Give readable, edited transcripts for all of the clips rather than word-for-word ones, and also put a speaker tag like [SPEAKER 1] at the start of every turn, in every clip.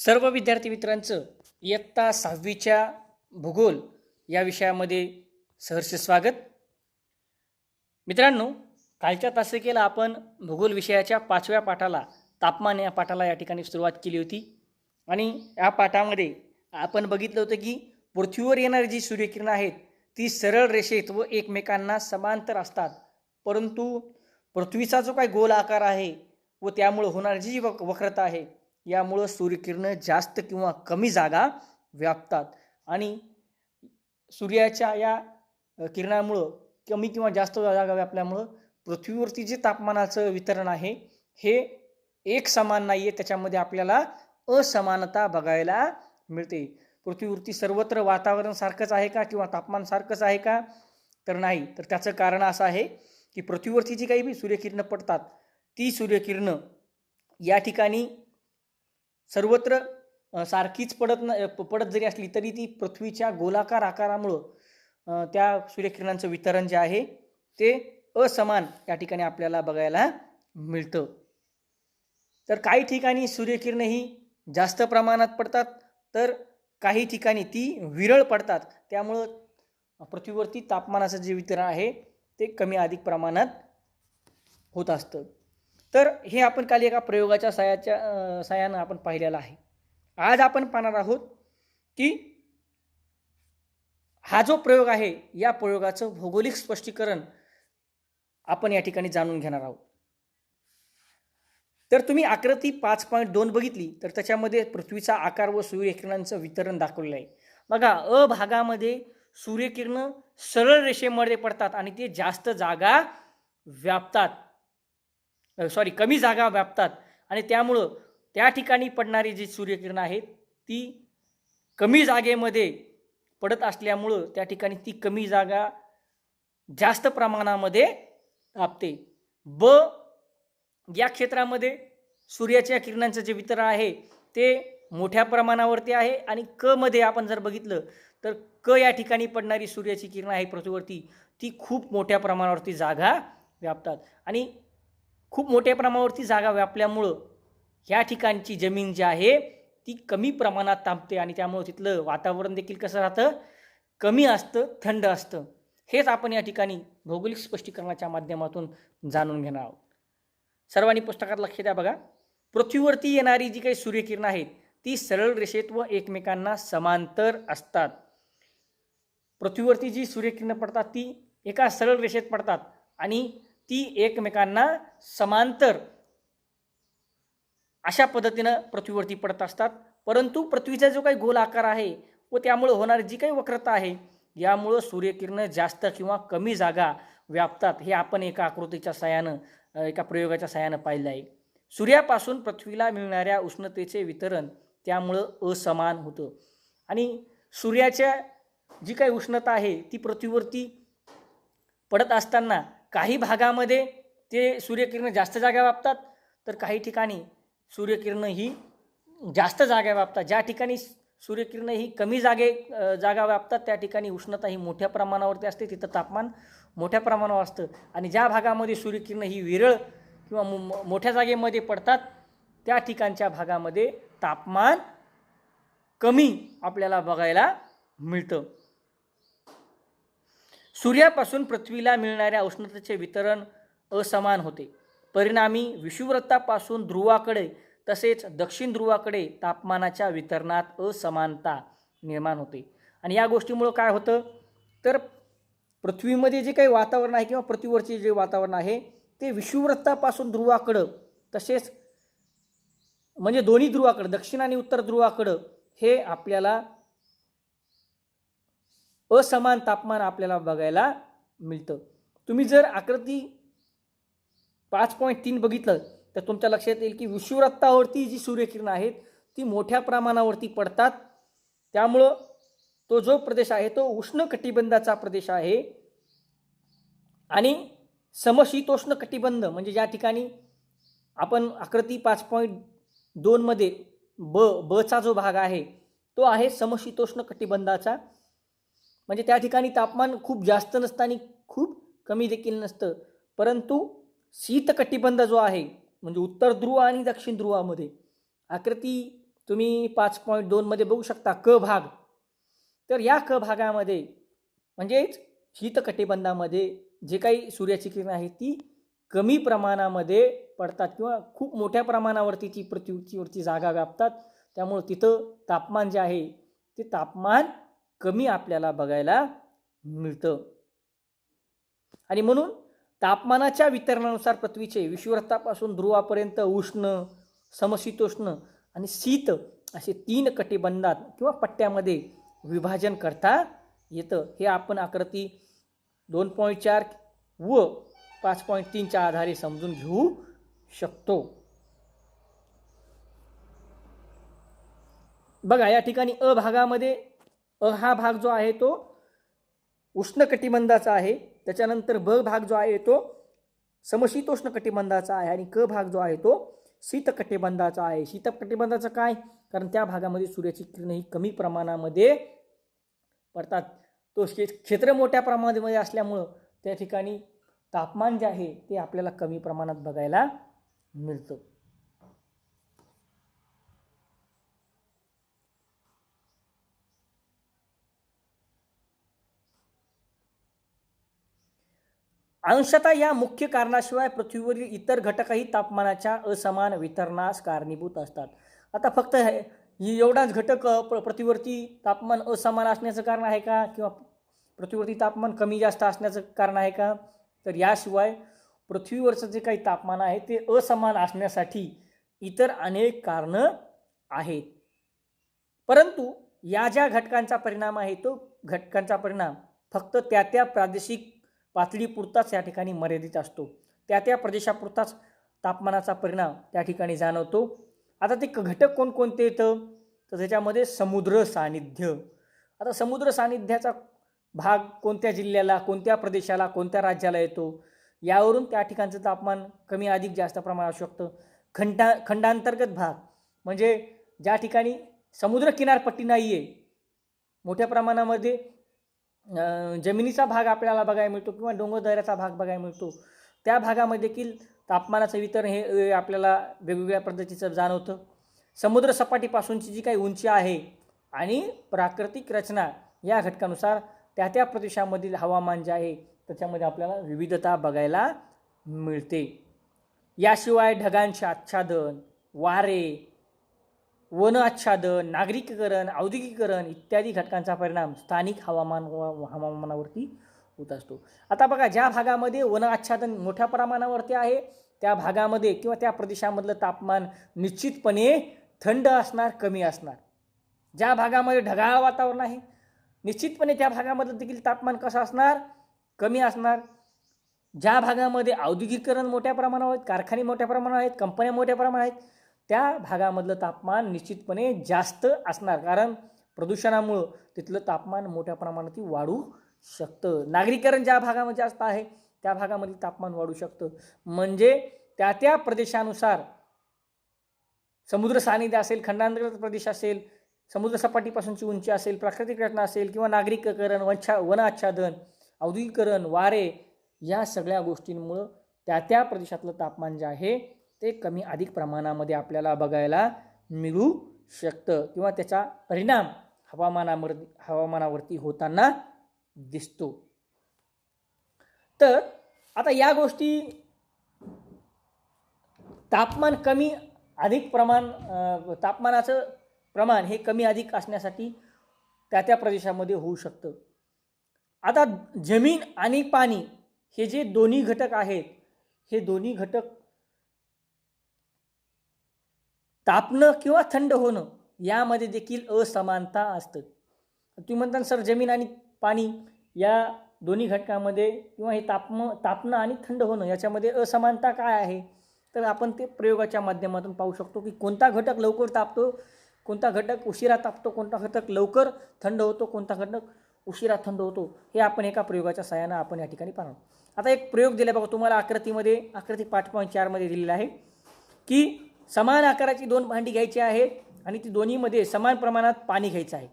[SPEAKER 1] सर्व विद्यार्थी मित्रांचं इयत्ता 6वीच्या भूगोल या विषयामध्ये सहर्ष स्वागत. मित्रांनो, कालच्या तासिकेला आपण भूगोल विषयाच्या 5व्या पाठाला तापमान या पाठाला या ठिकाणी सुरुवात केली होती आणि या पाठामध्ये आपण बघितलं होतं की पृथ्वीवर येणारी जी सूर्यकिरणं आहेत ती सरळ रेषेत व एकमेकांना समांतर असतात, परंतु पृथ्वीचा जो काही गोल आकार आहे व त्यामुळे होणारी जी वक्रता आहे यामुळे सूर्यकिरणं जास्त किंवा कमी जागा व्यापतात आणि सूर्याच्या या किरणामुळं कमी किंवा जास्त जागा व्यापल्यामुळं पृथ्वीवरती जे तापमानाचं वितरण आहे हे एक समान नाही आहे, त्याच्यामध्ये आपल्याला असमानता बघायला मिळते. पृथ्वीवरती सर्वत्र वातावरण सारखंच आहे का किंवा तापमान सारखंच आहे का, तर नाही. तर त्याचं कारण असं आहे की पृथ्वीवरती जी काही सूर्यकिरणं पडतात ती सूर्यकिरणं या ठिकाणी सर्वत्र सारखीच पडत जरी असली तरी ती पृथ्वीच्या गोलाकार आकारामुळं त्या सूर्यकिरणांचं वितरण जे आहे ते असमान या ठिकाणी आपल्याला बघायला मिळतं. तर काही ठिकाणी सूर्यकिरणं ही जास्त प्रमाणात पडतात तर काही ठिकाणी ती विरळ पडतात, त्यामुळं पृथ्वीवरती तापमानाचं जे वितरण आहे ते कमी अधिक प्रमाणात होत असतं. तर हे आपण काल एका प्रयोगाच्या साहाय्यानं आपण पाहिलेलं आहे. आज आपण पाहणार आहोत की हा जो प्रयोग आहे या प्रयोगाचं भौगोलिक स्पष्टीकरण आपण या ठिकाणी जाणून घेणार आहोत. तर तुम्ही आकृती 5.2 बघितली तर त्याच्यामध्ये पृथ्वीचा आकार व सूर्यकिरणांचं वितरण दाखवलेलं आहे. बघा, अ भागामध्ये सूर्यकिरणं सरळ रेषेमध्ये पडतात आणि ते जास्त जागा व्यापतात, कमी जागा व्यापतात आणि त्यामुळं त्या ठिकाणी पडणारी जी सूर्यकिरणं आहेत ती कमी जागेमध्ये पडत असल्यामुळं त्या ठिकाणी ती कमी जागा जास्त प्रमाणामध्ये व्यापते. ब या क्षेत्रामध्ये सूर्याच्या किरणांचं जे वितरण आहे ते मोठ्या प्रमाणावरती आहे आणि क मध्ये आपण जर बघितलं तर क या ठिकाणी पडणारी सूर्याची किरणं आहे पृथ्वीवरती ती खूप मोठ्या प्रमाणावरती जागा व्यापतात आणि खूप मोठ्या प्रमाणावरती जागा व्यापल्यामुळं ह्या ठिकाणची जमीन जी आहे ती कमी प्रमाणात तापते आणि त्यामुळे तिथलं वातावरण देखील कसं राहतं, कमी असतं, थंड असतं. हेच आपण या ठिकाणी भौगोलिक स्पष्टीकरणाच्या माध्यमातून जाणून घेणार आहोत. सर्वांनी पुस्तकात लक्ष द्या. बघा, पृथ्वीवरती येणारी जी काही सूर्यकिरणं आहेत ती सरळ रेषेत व एकमेकांना समांतर असतात. पृथ्वीवरती जी सूर्यकिरणं पडतात ती एका सरळ रेषेत पडतात आणि ती एकमेकांना समांतर अशा पद्धतीनं पृथ्वीवरती पडत असतात, परंतु पृथ्वीचा जो काही गोल आकार आहे व त्यामुळे होणारी जी काही वक्रता आहे यामुळं सूर्यकिरणं जास्त किंवा कमी जागा व्यापतात. हे आपण एका आकृतीच्या साहाय्यानं एका प्रयोगाच्या साहाय्यानं पाहिलं आहे. सूर्यापासून पृथ्वीला मिळणाऱ्या उष्णतेचे वितरण त्यामुळं असमान होतं आणि सूर्याच्या जी काही उष्णता आहे ती पृथ्वीवरती पडत असताना काही भागामध्ये ते सूर्यकिरणं जास्त जागा व्यापतात तर काही ठिकाणी सूर्यकिरणं ही जास्त जागा व्यापतात. ज्या ठिकाणी सूर्यकिरणं ही कमी जागा व्यापतात त्या ठिकाणी उष्णता ही मोठ्या प्रमाणावरती असते, तिथं तापमान मोठ्या प्रमाणावर असतं आणि ज्या भागामध्ये सूर्यकिरणं ही विरळ किंवा मोठ्या जागेमध्ये पडतात त्या ठिकाणच्या भागामध्ये तापमान कमी आपल्याला बघायला मिळतं. सूर्यापासून पृथ्वीला मिळणाऱ्या उष्णतेचे वितरण असमान होते. परिणामी विषुववृत्तापासून ध्रुवाकडे तसेच दक्षिण ध्रुवाकडे तापमानाच्या वितरणात असमानता निर्माण होते आणि या गोष्टीमुळं काय होतं तर पृथ्वीमध्ये जे काही वातावरण आहे किंवा पृथ्वीवरचे जे वातावरण आहे ते विषुववृत्तापासून ध्रुवाकडं तसेच म्हणजे दोन्ही ध्रुवाकडं दक्षिण आणि उत्तर ध्रुवाकडं हे आपल्याला असमान तापमान आपल्याला बघायला मिळतं. तुम्ही जर आकृती 5.3 बघितलं तर तुमच्या लक्षात येईल की विषुववृत्तावरती जी सूर्यकिरणं आहेत ती मोठ्या प्रमाणावरती पडतात, त्यामुळं तो जो प्रदेश आहे तो उष्ण कटिबंधाचा प्रदेश आहे आणि समशीतोष्ण कटिबंध म्हणजे ज्या ठिकाणी आपण आकृती 5.2 मध्ये बचा जो भाग आहे तो आहे समशीतोष्ण कटिबंधाचा, म्हणजे त्या ठिकाणी तापमान खूप जास्त नसतं आणि खूप कमी देखील नसतं, परंतु शीत कटिबंध जो आहे म्हणजे उत्तर ध्रुव आणि दक्षिण ध्रुवामध्ये आकृती तुम्ही 5.2 मध्ये बघू शकता क भाग. तर या क भागामध्ये म्हणजेच शीतकटिबंधामध्ये जे काही सूर्याची किरण आहे ती कमी प्रमाणामध्ये पडतात किंवा खूप मोठ्या प्रमाणावरती ती पृथ्वीवरची जागा व्यापतात. त्यामुळे तिथं तापमान जे आहे ते तापमान कमी आपल्याला बघायला मिळतं. आणि म्हणून तापमानाच्या वितरणानुसार पृथ्वीचे विषुववृत्तापासून ध्रुवापर्यंत उष्ण, समशीतोष्ण आणि शीत असे 3 कटिबंधात किंवा पट्ट्यामध्ये विभाजन करता येतं. हे आपण आकृती 2.4 व 5.3च्या आधारे समजून घेऊ शकतो. बघा या ठिकाणी अ भागामध्ये हा भाग जो आहे तो उष्ण कटिबंधाचा आहे. त्याच्यानंतर ब भाग जो आहे तो समशीतोष्ण कटिबंधाचा आहे आणि क भाग जो आहे तो शीत कटिबंधाचा आहे. शीत कटिबंधाचं काय? कारण त्या भागामध्ये सूर्याची किरण ही कमी प्रमाणामध्ये पडतात. तो क्षेत्र मोठ्या प्रमाणामध्ये असल्यामुळं त्या ठिकाणी तापमान जे आहे ते आपल्याला कमी प्रमाणात बघायला मिळतं. अंशतः या मुख्य कारणाशिवाय पृथ्वीवरील इतर घटकही तापमानाच्या असमान वितरणास कारणीभूत असतात. आता फक्त एवढाच घटक पृथ्वीवरती तापमान असमान असण्याचं कारण आहे का, किंवा पृथ्वीवरती तापमान कमी जास्त असण्याचं कारण आहे का? तर याशिवाय पृथ्वीवरचं जे काही तापमान आहे ते असमान असण्यासाठी इतर अनेक कारणं आहेत. परंतु या ज्या घटकांचा परिणाम आहे तो घटकांचा परिणाम फक्त त्या प्रादेशिक पातळीपुरताच या ठिकाणी मर्यादित असतो. त्या प्रदेशापुरताच तापमानाचा परिणाम त्या ठिकाणी जाणवतो. आता ते घटक कोणकोणते येतं? तर त्याच्यामध्ये समुद्र सानिध्य. आता समुद्र सानिध्याचा भाग कोणत्या जिल्ह्याला, कोणत्या प्रदेशाला, कोणत्या राज्याला येतो यावरून त्या ठिकाणचं तापमान कमी अधिक जास्त प्रमाणात असू शकतं. खंडांतर्गत भाग म्हणजे ज्या ठिकाणी समुद्र किनारपट्टी नाही आहे, मोठ्या प्रमाणामध्ये जमिनीचा भाग आपल्याला बघायला मिळतो किंवा डोंगरदऱ्याचा भाग बघायला मिळतो, त्या भागामध्ये देखील तापमानाचं वितरण हे आपल्याला वेगवेगळ्या पद्धतीचं जाणवतं. समुद्र सपाटीपासूनची जी काही उंची आहे आणि प्राकृतिक रचना या घटकानुसार त्या प्रदेशामधील हवामान जे आहे त्याच्यामध्ये आपल्याला विविधता बघायला मिळते. याशिवाय ढगांचे आच्छादन, वारे, वन आच्छादन, नागरिकीकरण, औद्योगिकीकरण इत्यादी घटकांचा परिणाम स्थानिक हवामानावरती होत असतो. आता बघा ज्या भागामध्ये वन आच्छादन मोठ्या प्रमाणावरती आहे त्या भागामध्ये किंवा त्या प्रदेशामधलं तापमान निश्चितपणे थंड असणार, कमी असणार. ज्या भागामध्ये ढगाळ वातावरण आहे निश्चितपणे त्या भागामधलं देखील तापमान कसं असणार? कमी असणार. ज्या भागामध्ये औद्योगिकीकरण मोठ्या प्रमाणावर आहेत, कारखाने मोठ्या प्रमाणावर आहेत, कंपन्या मोठ्या प्रमाणात आहेत, त्या भागामधलं तापमान निश्चितपणे जास्त असणार. कारण प्रदूषणामुळं तिथलं तापमान मोठ्या प्रमाणात वाढू शकतं. नागरीकरण ज्या भागामध्ये जास्त आहे त्या भागामध्ये तापमान वाढू शकतं. म्हणजे त्या प्रदेशानुसार समुद्र सानिध्य असेल, खंडांतर्गत प्रदेश असेल, समुद्र सपाटीपासूनची उंची असेल, प्राकृतिक रचना असेल किंवा नागरिकीकरण, वन आच्छादन, औद्योगिकीकरण, वारे या सगळ्या गोष्टींमुळं त्या प्रदेशातलं तापमान जे आहे ते कमी अधिक प्रमाणामध्ये आपल्याला बघायला मिळू शकतं किंवा त्याचा परिणाम हवामानावरती होताना दिसतो. तर आता या गोष्टी तापमान कमी अधिक तापमानाचं प्रमाण हे कमी अधिक असण्यासाठी त्या प्रदेशामध्ये होऊ शकतं. आता जमीन आणि पाणी हे जे दोन्ही घटक आहेत हे दोन्ही घटक तापणं किंवा थंड होणं यामध्ये देखील असमानता असतं. तुम्ही म्हणता सर जमीन आणि पाणी या दोन्ही घटकामध्ये किंवा हे तापणं आणि थंड होणं याच्यामध्ये असमानता काय आहे? तर आपण ते प्रयोगाच्या माध्यमातून पाहू शकतो की कोणता घटक लवकर तापतो, कोणता घटक उशिरा तापतो, कोणता घटक लवकर थंड होतो, कोणता घटक उशिरा थंड होतो, हे आपण एका प्रयोगाच्या सहाय्यानं आपण या ठिकाणी पाहणार. आता एक प्रयोग दिला बघा तुम्हाला आकृती 5.4 मध्ये दिलेला आहे की समान आकाराची 2 भांडी घ्यायची आहेत आणि ती दोन्हीमध्ये समान प्रमाणात पाणी घ्यायचं आहे.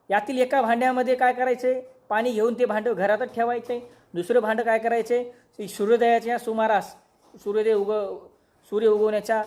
[SPEAKER 1] यातील एका भांड्यामध्ये काय करायचे? पाणी घेऊन ते भांडं घरातच ठेवायचे. दुसरं भांडं काय करायचे? सूर्योदयाच्या सुमारास सूर्य उगवण्याच्या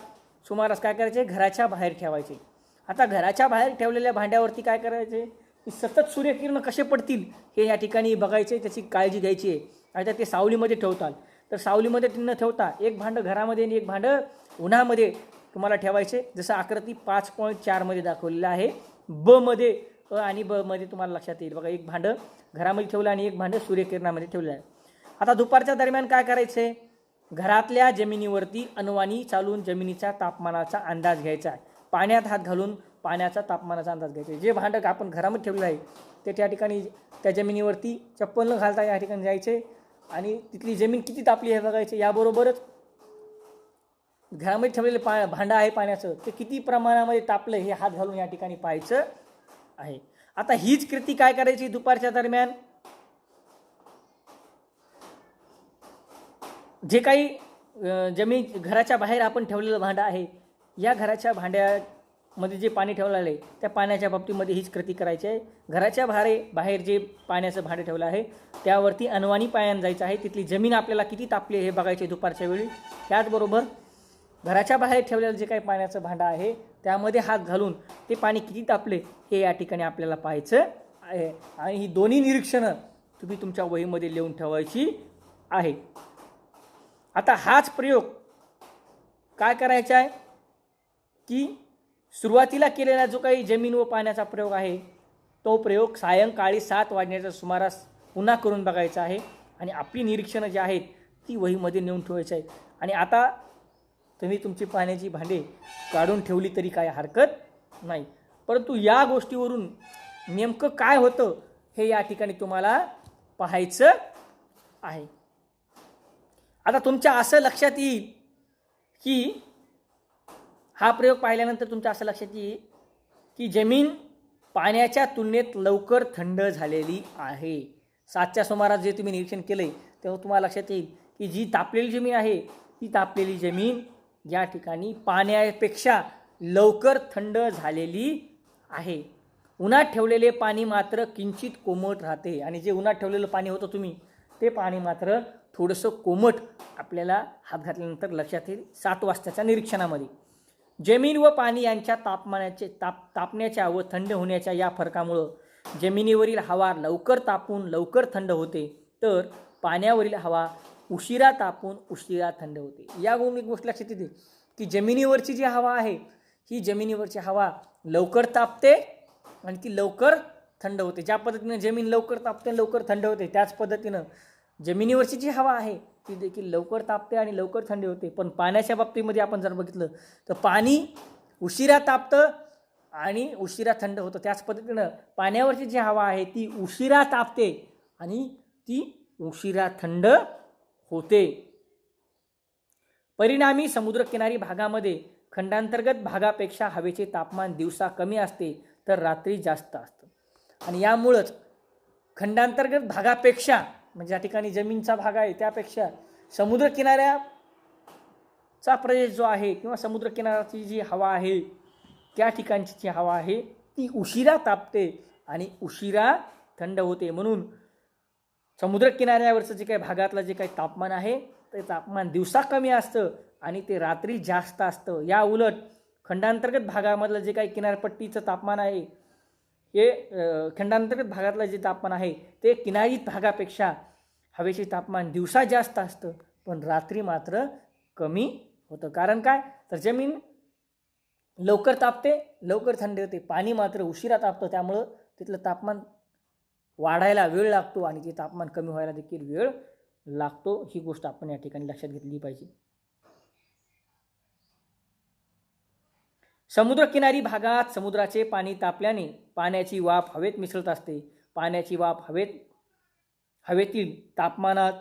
[SPEAKER 1] सुमारास काय करायचे? घराच्या बाहेर ठेवायचे. आता घराच्या बाहेर ठेवलेल्या भांड्यावरती काय करायचे, की सतत सूर्यकिरण कसे पडतील हे या ठिकाणी बघायचे, त्याची काळजी घ्यायची आहे. आता ते सावलीमध्ये ठेवतात, तर सावलीमध्ये न ठेवता एक भांडं घरामध्ये आणि एक भांडं उन्हामध्ये तुम्हाला ठेवायचे. जसं आकृती 5.4 मध्ये दाखवलेलं आहे. ब मध्ये अ आणि ब मध्ये तुम्हाला लक्षात येईल बघा, एक भांडं घरामध्ये ठेवलं आणि एक भांडं सूर्यकिरणामध्ये ठेवलं आहे. आता दुपारच्या दरम्यान काय करायचे, घरातल्या जमिनीवरती अनवाणी चालून जमिनीच्या तापमानाचा अंदाज घ्यायचा आहे. पाण्यात हात घालून पाण्याचा तापमानाचा अंदाज घ्यायचा. जे भांडं आपण घरामध्ये ठेवलेलं आहे ते त्या ठिकाणी त्या जमिनीवरती चप्पल न घालता या ठिकाणी जायचे आणि तिथली जमीन किती तापली हे बघायचे. याबरोबरच घरामध्ये ठेवलेले भांडं आहे पाण्याचं ते किती प्रमाणामध्ये तापलं हे हात घालून या ठिकाणी पाहायचं आहे. आता हीच कृती काय करायची दुपारच्या दरम्यान, जे काही जमीन घराच्या बाहेर आपण ठेवलेलं भांडं आहे, या घराच्या भांड्यामध्ये जे पाणी ठेवलेलं आहे त्या पाण्याच्या बाबतीमध्ये हीच कृती करायची आहे. घराच्या बाहेर जे पाण्याचं भांडं ठेवलं आहे त्यावरती अनवाणी पायानं जायचं आहे. तिथली जमीन आपल्याला किती तापली हे बघायचे दुपारच्या वेळी. त्याचबरोबर घराच्या बाहेर ठेवलेलं जे काही पाण्याचं भांडं आहे त्यामध्ये हात घालून ते पाणी किती तापले हे या ठिकाणी आपल्याला पाहायचं आहे. आणि ही दोन्ही निरीक्षणं तुम्ही तुमच्या वहीमध्ये लिहून ठेवायची आहे. आता हाच प्रयोग काय करायचा आहे, की सुरुवातीला केलेला जो काही जमीन व पाण्याचा प्रयोग आहे तो प्रयोग सायंकाळी 7 वाजण्याच्या सुमारास पुन्हा करून बघायचा आहे. आणि आपली निरीक्षणं जी आहेत ती वहीमध्ये नेऊन ठेवायची आहे. आणि आता तुम्ही तुमची पाण्याची भांडे काढून ठेवली तरी काय हरकत नाही, परंतु या गोष्टीवरून नेमकं काय होतं हे या ठिकाणी तुम्हाला पाहायचं आहे. आता तुमच्या असं लक्षात येईल की हा प्रयोग पाहिल्यानंतर तुमच्या असं लक्षात येईल की जमीन पाण्याच्या तुलनेत लवकर थंड झालेली आहे. 7च्या सुमारास जे तुम्ही निरीक्षण केलंय तेव्हा तुम्हाला लक्षात येईल की जी तापलेली जमीन आहे ती तापलेली जमीन या ठिकाणी पाण्यापेक्षा लवकर थंड झालेली आहे. उन्हात ठेवलेले पाणी मात्र किंचित कोमट राहते. आणि जे उन्हात ठेवलेलं पाणी होतं तुम्ही ते पाणी मात्र थोडंसं कोमट आपल्याला हात घातल्यानंतर लक्षात येईल 7 वाजताच्या निरीक्षणामध्ये. जमीन व पाणी यांच्या तापण्याच्या व थंड होण्याच्या या फरकामुळं जमिनीवरील हवा लवकर तापून लवकर थंड होते, तर पाण्यावरील हवा उशिरा तापून उशिरा थंड होते. या गोष्ट लक्षात येते की जमिनीवरची जी हवा आहे ही जमिनीवरची हवा लवकर तापते आणि ती लवकर थंड होते. ज्या पद्धतीनं जमीन लवकर तापते लवकर थंड होते त्याच पद्धतीनं जमिनीवरची जी हवा आहे ती देखील लवकर तापते आणि लवकर थंड होते. पण पाण्याच्या बाबतीमध्ये आपण जर बघितलं तर पाणी उशिरा तापतं आणि उशिरा थंड होतं. त्याच पद्धतीनं पाण्यावरची जी हवा आहे ती उशिरा तापते आणि ती उशिरा थंड होते. परिणामी समुद्रकिनारी भागामध्ये खंडांतर्गत भागापेक्षा हवेचे तापमान दिवसा कमी असते तर रात्री जास्त असतं. आणि यामुळंच खंडांतर्गत भागापेक्षा म्हणजे या ठिकाणी जमीनचा भाग आहे त्यापेक्षा समुद्रकिनाऱ्याचा प्रदेश जो आहे किंवा समुद्रकिनाऱ्याची जी हवा आहे त्या ठिकाणची जी हवा आहे ती उशिरा तापते आणि उशिरा थंड होते. म्हणून समुद्रकिनाऱ्यावरचं जे काही भागातलं जे काही तापमान आहे ते तापमान दिवसा कमी असतं आणि ते रात्री जास्त असतं. या उलट खंडांतर्गत भागामधलं जे काही किनारपट्टीचं तापमान आहे हे खंडांतर्गत भागातलं जे तापमान आहे ते किनारी भागापेक्षा हवेचे तापमान दिवसा जास्त असतं पण रात्री मात्र कमी होतं. कारण काय, तर जमीन लवकर तापते लवकर थंड होते, पाणी मात्र उशिरा तापतं. त्यामुळं तिथलं तापमान वाढायला वेळ लागतो आणि ते तापमान कमी व्हायला देखील वेळ लागतो. ही गोष्ट आपण या ठिकाणी लक्षात घेतली पाहिजे. समुद्रकिनारी भागात समुद्राचे पाणी तापल्याने पाण्याची वाफ हवेत मिसळत असते. पाण्याची वाफ हवेतील तापमानात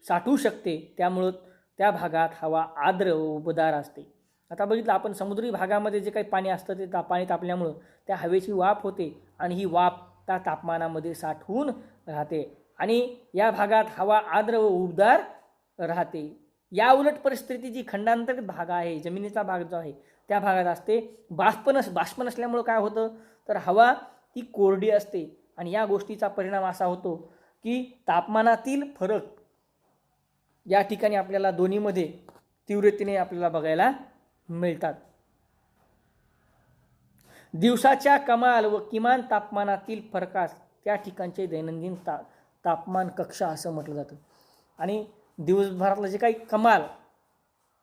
[SPEAKER 1] साठू शकते, त्यामुळं त्या भागात हवा आर्द्र व उबदार असते. आता बघितलं आपण समुद्री भागामध्ये जे काही पाणी असतं ते पाणी तापल्यामुळं त्या हवेची वाफ होते आणि ही वाफ त्या तापमानामध्ये साठवून राहते आणि या भागात हवा आर्द्र व उबदार राहते. या उलट परिस्थिती जी खंडांतर्गत भाग आहे जमिनीचा भाग जो आहे त्या भागात असते. बाष्प नसल्यामुळं काय होतं तर हवा ती कोरडी असते आणि या गोष्टीचा परिणाम असा होतो की तापमानातील फरक या ठिकाणी आपल्याला दोन्हीमध्ये तीव्रतेने आपल्याला बघायला मिळतात. दिवसाच्या कमाल व किमान तापमानातील फरकास त्या ठिकाणचे दैनंदिन तापमान कक्षा असं म्हटलं जातं. आणि दिवसभरातलं जे काही कमाल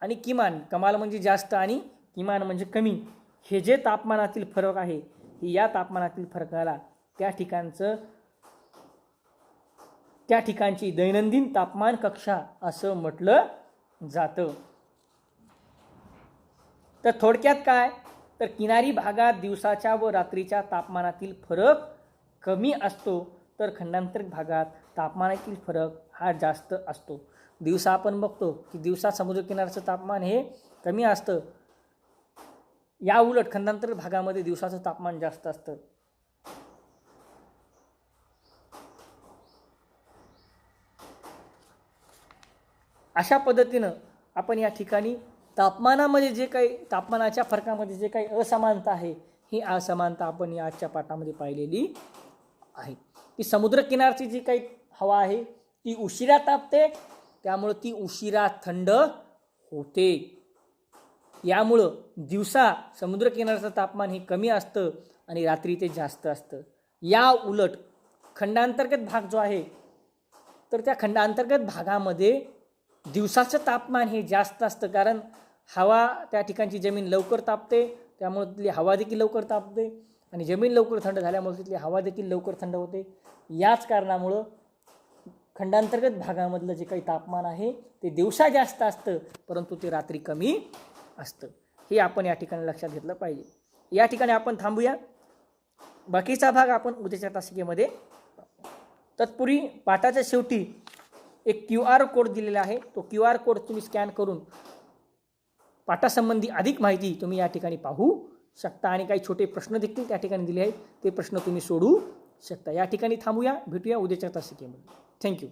[SPEAKER 1] आणि किमान, कमाल म्हणजे जास्त आणि किमान म्हणजे कमी, हे जे तापमानातील फरक आहे, या तापमानातील फरकाला त्या ठिकाणची दैनंदिन तापमान कक्षा असं म्हटलं जातं. तर थोडक्यात काय, तर किनारी भागात दिवसाच्या व रात्रीच्या तापमानातील फरक कमी असतो, तर खंडांतरित भागात तापमानातील फरक हा जास्त असतो. दिवसा आपण बघतो की दिवसा समुद्रकिनाऱ्याचं तापमान हे कमी असतं, या उलट खंडांतरित भागामध्ये दिवसाचं तापमान जास्त असतं. अशा पद्धतीनं आपण या ठिकाणी तापमानामध्ये जे काही, तापमानाच्या फरकामध्ये जे काही असमानता आहे, ही असमानता आपण या आजच्या पाठामध्ये पाहिलेली आहे. की समुद्रकिनारची जी काही हवा आहे ती उशिरा तापते, त्यामुळं ती उशिरा थंड होते. यामुळं दिवसा समुद्रकिनाऱ्याचं तापमान हे कमी असतं आणि रात्री ते जास्त असतं. या उलट खंडांतर्गत भाग जो आहे, तर त्या खंडांतर्गत भागामध्ये दिवसाचं तापमान हे जास्त असतं, कारण हवा त्या ठिकाणची जमीन लवकर तापते, त्यामुळे तिथली हवा देखील लवकर तापते आणि जमीन लवकर थंड झाल्यामुळे तिथली हवा देखील लवकर थंड होते. याच कारणामुळं खंडांतर्गत भागामधलं जे काही तापमान आहे ते दिवसा जास्त असतं, परंतु ते रात्री कमी असतं. हे आपण या ठिकाणी लक्षात घेतलं पाहिजे. या ठिकाणी आपण थांबूया, बाकीचा भाग आपण उद्याच्या तासिकेमध्ये. तत्पूर्वी पाठाच्या शेवटी एक QR कोड दिलेला आहे, तो QR कोड तुम्ही स्कॅन करून पाठासंबंधी अधिक माहिती तुम्ही या ठिकाणी पाहू शकता आणि काही छोटे प्रश्न देखील त्या ठिकाणी दिले आहेत, ते प्रश्न तुम्ही सोडवू शकता. या ठिकाणी थांबूया, भेटूया उद्याच्या तासिकेमध्ये. थँक्यू.